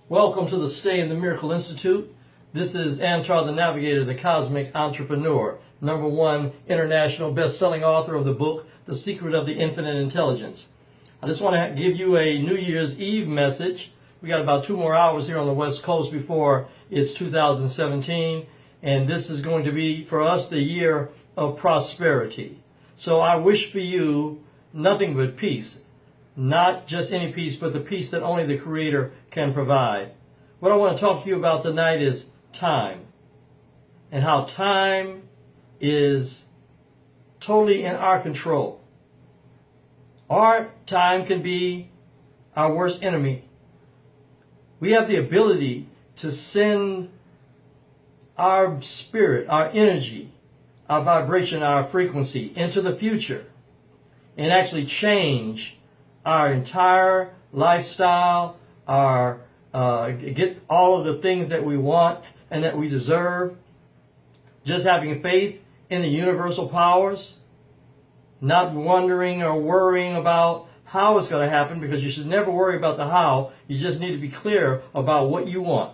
Welcome to the Stay in the Miracle Institute. This is Antar the Navigator, the Cosmic Entrepreneur, #1 international best-selling author of the book, The Secret of the Infinite Intelligence. I just want to give you a New Year's Eve message. We got about 2 more hours here on the West Coast before it's 2017, and this is going to be, for us, the year of prosperity. So I wish for you nothing but peace. Not just any peace, but the peace that only the Creator can provide. What I want to talk to you about tonight is time, and how time is totally in our control. Our time can be our worst enemy. We have the ability to send our spirit, our energy, our vibration, our frequency into the future and actually change our entire lifestyle, get all of the things that we want and that we deserve. Just having faith in the universal powers, not wondering or worrying about how it's going to happen, because you should never worry about the how. You just need to be clear about what you want.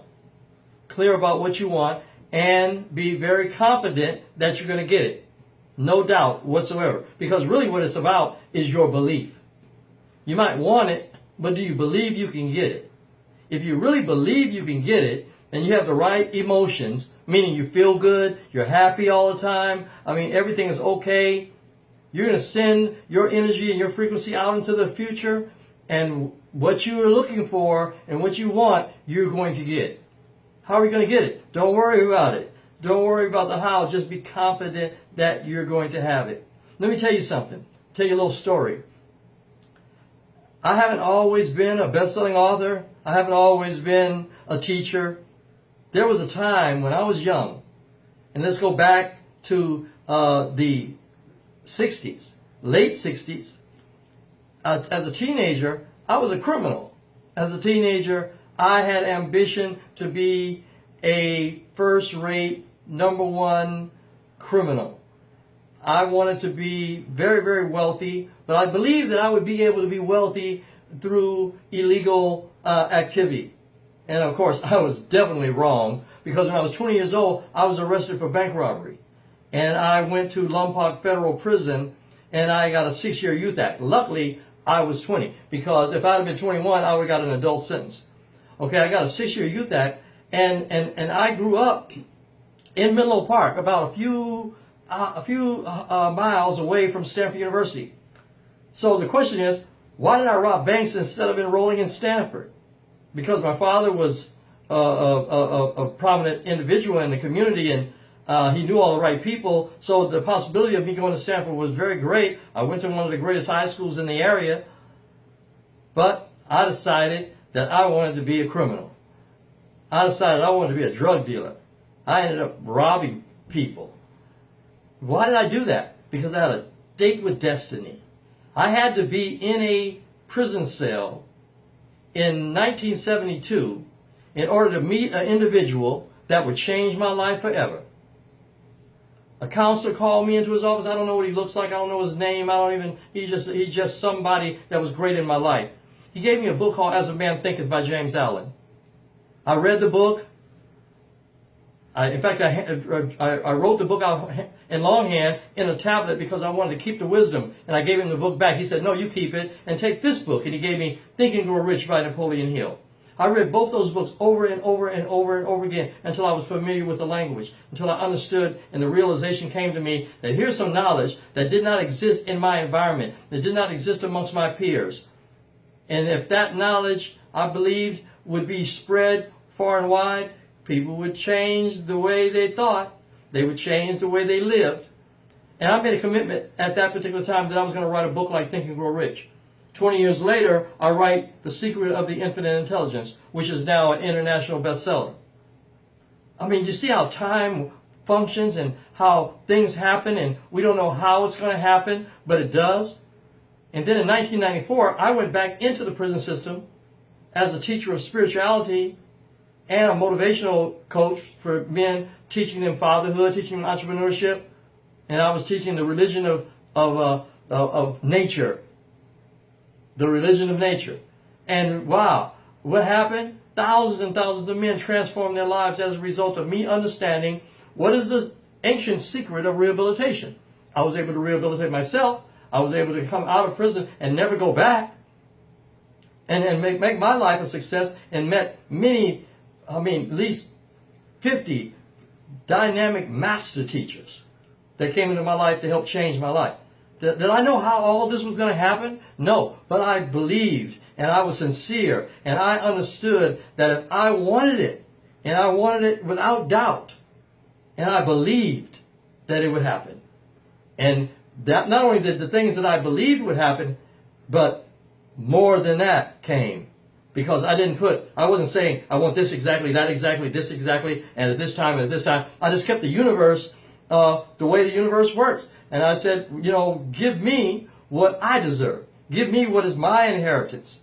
Clear about what you want and be very confident that you're going to get it. No doubt whatsoever. Because really what it's about is your belief. You might want it, but do you believe you can get it? If you really believe you can get it, and you have the right emotions, meaning you feel good, you're happy all the time, everything is okay, you're going to send your energy and your frequency out into the future, and what you are looking for and what you want, you're going to get. How are you going to get it? Don't worry about it. Don't worry about the how. Just be confident that you're going to have it. Let me tell you something. Tell you a little story. I haven't always been a best-selling author. I haven't always been a teacher. There was a time when I was young, and let's go back to the 60s, late 60s. As a teenager, I was a criminal. As a teenager, I had ambition to be a first-rate, #1 criminal. I wanted to be very, very wealthy, but I believed that I would be able to be wealthy through illegal activity. And of course, I was definitely wrong, because when I was 20 years old, I was arrested for bank robbery. And I went to Lompoc Federal Prison, and I got a 6-year youth act. Luckily, I was 20, because if I had been 21, I would have got an adult sentence. Okay, I got a 6-year youth act, and I grew up in Menlo Park, about a few miles away from Stanford University. So the question is, why did I rob banks instead of enrolling in Stanford? Because my father was a prominent individual in the community, and he knew all the right people, so the possibility of me going to Stanford was very great. I went to one of the greatest high schools in the area, but I decided that I wanted to be a criminal. I decided I wanted to be a drug dealer. I ended up robbing people. Why did I do that? Because I had a date with destiny. I had to be in a prison cell in 1972 in order to meet an individual that would change my life forever. A counselor called me into his office. I don't know what he looks like. I don't know his name. He's just somebody that was great in my life. He gave me a book called As a Man Thinketh by James Allen. I read the book. In fact, I wrote the book out in longhand in a tablet because I wanted to keep the wisdom. And I gave him the book back. He said, no, you keep it and take this book. And he gave me Think and Grow Rich by Napoleon Hill. I read both those books over and over and over and over again until I was familiar with the language, until I understood and the realization came to me that here's some knowledge that did not exist in my environment, that did not exist amongst my peers. And if that knowledge, I believed, would be spread far and wide, people would change the way they thought. They would change the way they lived. And I made a commitment at that particular time that I was going to write a book like Think and Grow Rich. 20 years later, I write The Secret of the Infinite Intelligence, which is now an international bestseller. You see how time functions and how things happen, and we don't know how it's going to happen, but it does. And then in 1994, I went back into the prison system as a teacher of spirituality and a motivational coach for men, teaching them fatherhood, teaching them entrepreneurship. And I was teaching the religion of nature. The religion of nature. And wow, what happened? Thousands and thousands of men transformed their lives as a result of me understanding what is the ancient secret of rehabilitation. I was able to rehabilitate myself. I was able to come out of prison and never go back, and make my life a success, and met many, at least 50 dynamic master teachers that came into my life to help change my life. Did I know how all of this was going to happen? No, but I believed, and I was sincere, and I understood that if I wanted it, and I wanted it without doubt, and I believed that it would happen. And that not only did the things that I believed would happen, but more than that came. Because I wasn't saying, I want this exactly, that exactly, this exactly, and at this time, and at this time. I just kept the universe the way the universe works. And I said, give me what I deserve. Give me what is my inheritance.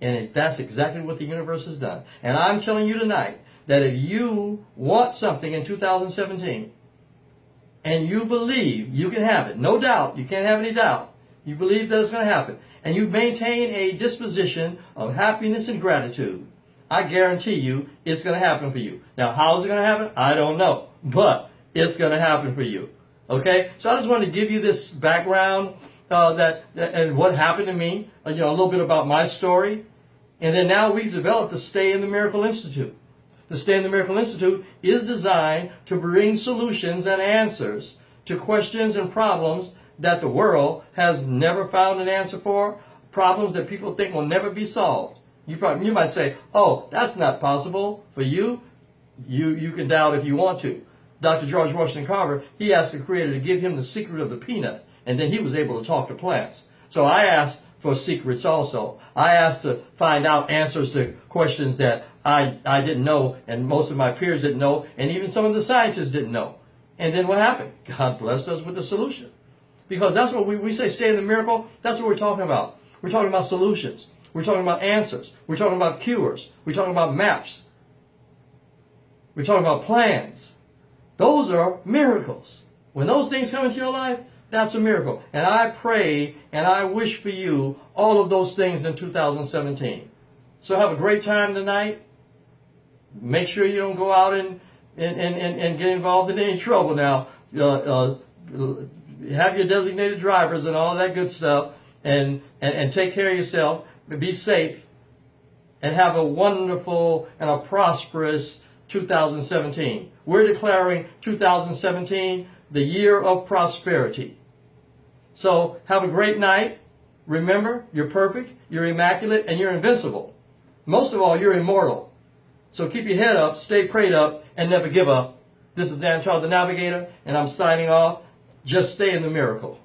And that's exactly what the universe has done. And I'm telling you tonight that if you want something in 2017, and you believe you can have it, no doubt, you can't have any doubt, you believe that it's going to happen, and you maintain a disposition of happiness and gratitude, I guarantee you it's going to happen for you. Now, how is it going to happen? I don't know, but it's going to happen for you. Okay? So I just wanted to give you this background and what happened to me, a little bit about my story. And then now we've developed the Stay in the Miracle Institute. The Stay in the Miracle Institute is designed to bring solutions and answers to questions and problems that the world has never found an answer for, problems that people think will never be solved. You might say, oh, that's not possible for you. You can doubt if you want to. Dr. George Washington Carver, he asked the Creator to give him the secret of the peanut, and then he was able to talk to plants. So I asked for secrets also. I asked to find out answers to questions that I didn't know, and most of my peers didn't know, and even some of the scientists didn't know. And then what happened? God blessed us with the solution. Because that's what we say, stay in the miracle. That's what we're talking about. We're talking about solutions. We're talking about answers. We're talking about cures. We're talking about maps. We're talking about plans. Those are miracles. When those things come into your life, that's a miracle. And I pray and I wish for you all of those things in 2017. So have a great time tonight. Make sure you don't go out and get involved in any trouble now. Have your designated drivers and all of that good stuff, and take care of yourself. Be safe, and have a wonderful and a prosperous 2017. We're declaring 2017 the year of prosperity. So have a great night. Remember, you're perfect, you're immaculate, and you're invincible. Most of all, you're immortal. So keep your head up, stay prayed up, and never give up. This is Antar the Navigator, and I'm signing off. Just stay in the miracle.